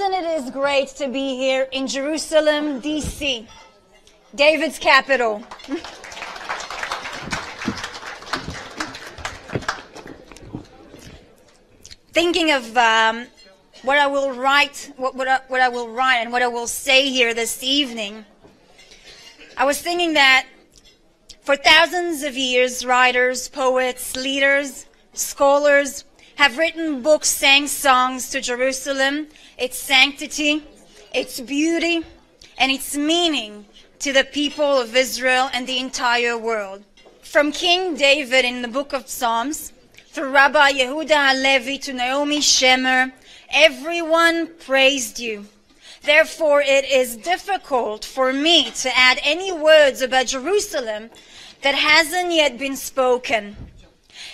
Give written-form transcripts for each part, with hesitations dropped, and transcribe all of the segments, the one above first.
Isn't it great to be here in Jerusalem, D.C., David's capital? Thinking of what I will write, what I will write, and what I will say here this evening, I was thinking that for thousands of years, writers, poets, leaders, scholars have written books, sang songs to Jerusalem, its sanctity, its beauty, and its meaning to the people of Israel and the entire world. From King David in the book of Psalms, through Rabbi Yehuda Halevi to Naomi Shemer, everyone praised you. Therefore, it is difficult for me to add any words about Jerusalem that hasn't yet been spoken.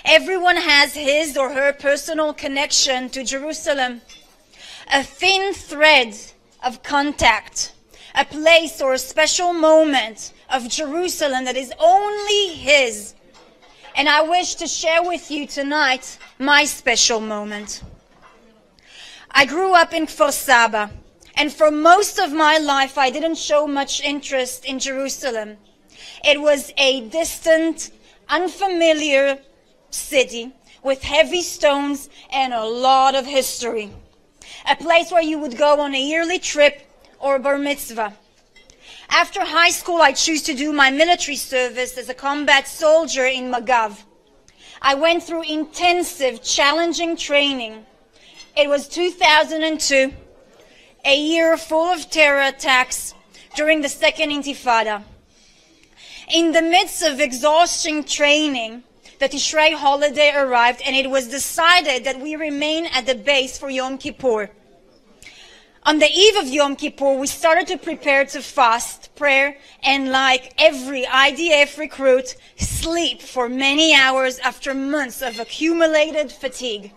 Everyone has his or her personal connection to Jerusalem, a thin thread of contact, a place or a special moment of Jerusalem that is only his. And I wish to share with you tonight my special moment. I grew up in Kfar Saba, and for most of my life I didn't show much interest in Jerusalem. It was a distant, unfamiliar city with heavy stones and a lot of history. A place where you would go on a yearly trip or a bar mitzvah. After high school, I chose to do my military service as a combat soldier in Magav. I went through intensive, challenging training. It was 2002, a year full of terror attacks during the Second Intifada. In the midst of exhausting training, the Tishrei holiday arrived, and it was decided that we remain at the base for Yom Kippur. On the eve of Yom Kippur, we started to prepare to fast, prayer, and like every IDF recruit, sleep for many hours after months of accumulated fatigue.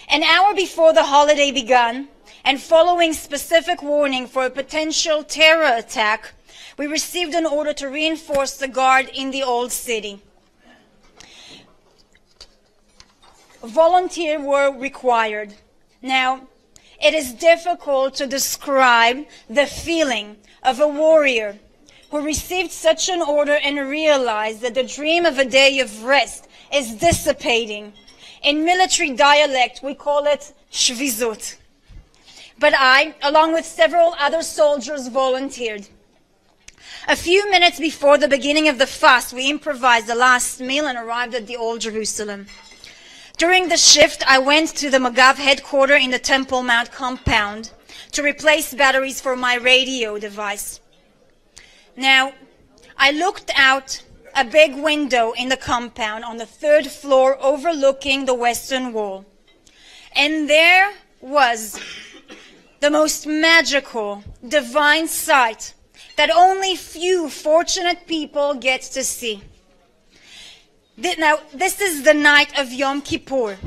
An hour before the holiday began, and following specific warning for a potential terror attack, we received an order to reinforce the guard in the old city. Volunteers were required. Now, it is difficult to describe the feeling of a warrior who received such an order and realized that the dream of a day of rest is dissipating. In military dialect, we call it shvizut. But I, along with several other soldiers, volunteered. A few minutes before the beginning of the fast, we improvised the last meal and arrived at the Old Jerusalem. During the shift, I went to the Magav headquarters in the Temple Mount compound to replace batteries for my radio device. Now, I looked out a big window in the compound on the third floor overlooking the western wall. And there was the most magical, divine sight that only few fortunate people get to see. Now, this is the night of Yom Kippur.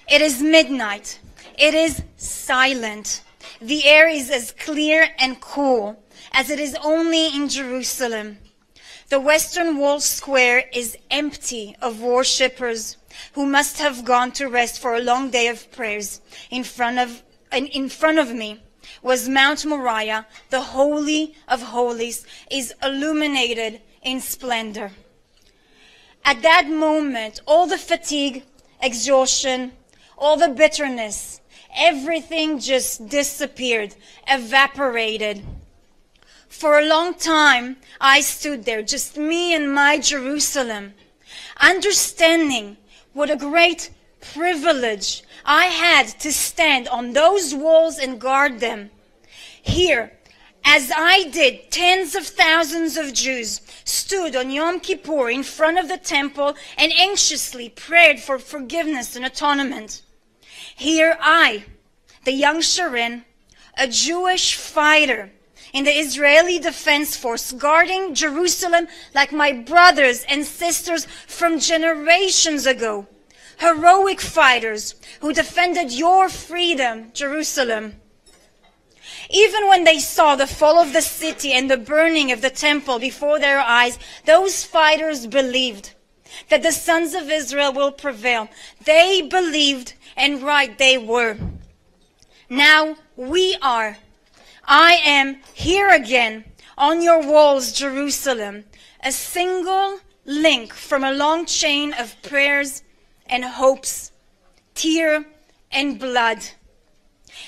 It is midnight. It is silent. The air is as clear and cool as it is only in Jerusalem. The Western Wall Square is empty of worshippers who must have gone to rest for a long day of prayers. In front of me was Mount Moriah. The Holy of Holies is illuminated in splendor. At that moment, all the fatigue, exhaustion, all the bitterness, everything just disappeared, evaporated. For a long time, I stood there, just me and my Jerusalem, understanding what a great privilege I had to stand on those walls and guard them. Here, as I did, tens of thousands of Jews stood on Yom Kippur in front of the temple and anxiously prayed for forgiveness and atonement. Here I, the young Sharren, a Jewish fighter in the Israeli Defense Force, guarding Jerusalem like my brothers and sisters from generations ago, heroic fighters who defended your freedom, Jerusalem. Even when they saw the fall of the city and the burning of the temple before their eyes, those fighters believed that the sons of Israel will prevail. They believed, and right they were. Now We are. I am here again on your walls, Jerusalem, a single link from a long chain of prayers and hopes, tear and blood.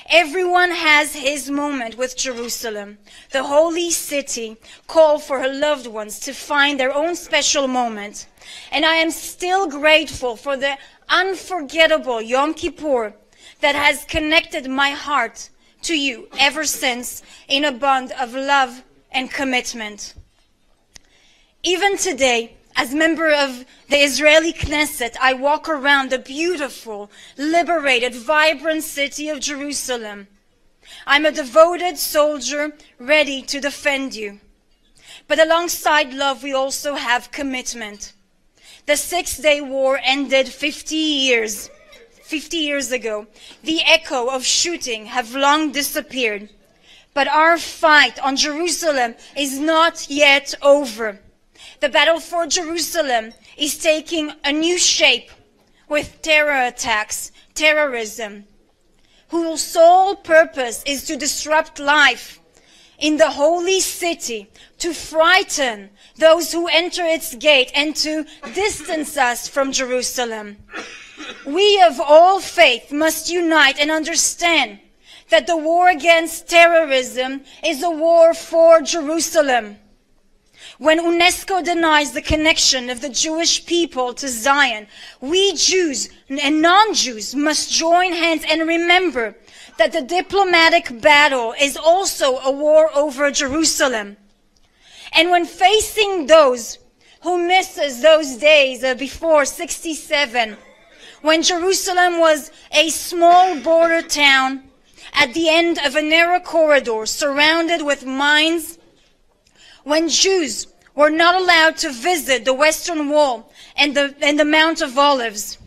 Everyone has his moment with Jerusalem, the holy city, called for her loved ones to find their own special moment. And I am still grateful for the unforgettable Yom Kippur that has connected my heart to you ever since in a bond of love and commitment. Even today, as member of the Israeli Knesset, I walk around the beautiful, liberated, vibrant city of Jerusalem. I'm a devoted soldier ready to defend you. But alongside love, we also have commitment. The Six-Day War ended 50 years ago. The echo of shooting have long disappeared. But our fight on Jerusalem is not yet over. The battle for Jerusalem is taking a new shape with terror attacks, terrorism, whose sole purpose is to disrupt life in the holy city, to frighten those who enter its gate and to distance us from Jerusalem. We of all faith must unite and understand that the war against terrorism is a war for Jerusalem. When UNESCO denies the connection of the Jewish people to Zion, we Jews and non-Jews must join hands and remember that the diplomatic battle is also a war over Jerusalem. And when facing those who misses those days before 67, when Jerusalem was a small border town at the end of a narrow corridor surrounded with mines, when Jews were not allowed to visit the Western Wall and the Mount of Olives,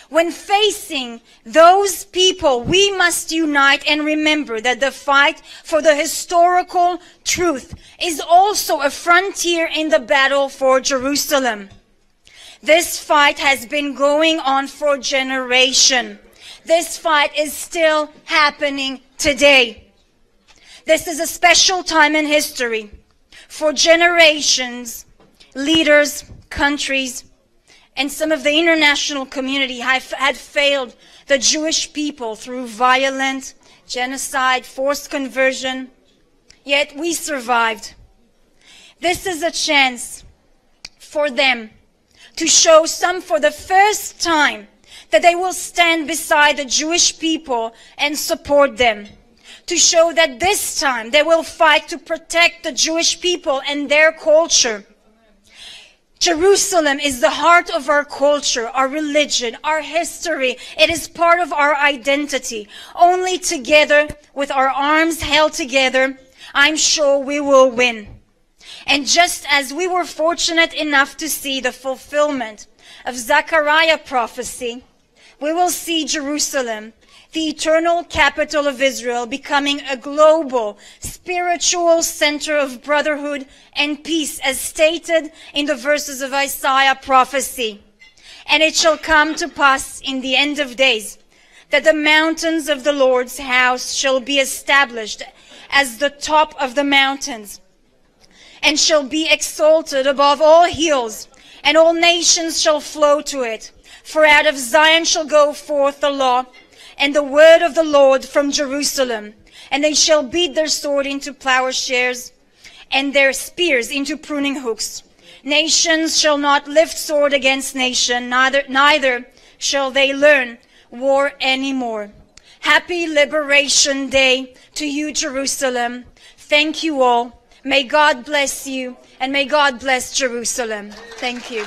when facing those people, we must unite and remember that the fight for the historical truth is also a frontier in the battle for Jerusalem. This fight has been going on for generations. This fight is still happening today. This is a special time in history. For generations, leaders, countries, and some of the international community had failed the Jewish people through violent genocide, forced conversion, yet we survived. This is a chance for them to show some for the first time that they will stand beside the Jewish people and support them. To show that this time they will fight to protect the Jewish people and their culture. Jerusalem is the heart of our culture, our religion, our history. It is part of our identity. Only together, with our arms held together, I'm sure we will win. And just as we were fortunate enough to see the fulfillment of Zechariah prophecy, we will see Jerusalem, the eternal capital of Israel, becoming a global, spiritual center of brotherhood and peace, as stated in the verses of Isaiah prophecy. And it shall come to pass in the end of days that the mountains of the Lord's house shall be established as the top of the mountains, and shall be exalted above all hills, and all nations shall flow to it. For out of Zion shall go forth the law, and the word of the Lord from Jerusalem. And they shall beat their sword into plowshares, and their spears into pruning hooks. Nations shall not lift sword against nation, neither shall they learn war anymore. Happy Liberation Day to you, Jerusalem. Thank you all. May God bless you, and may God bless Jerusalem. Thank you.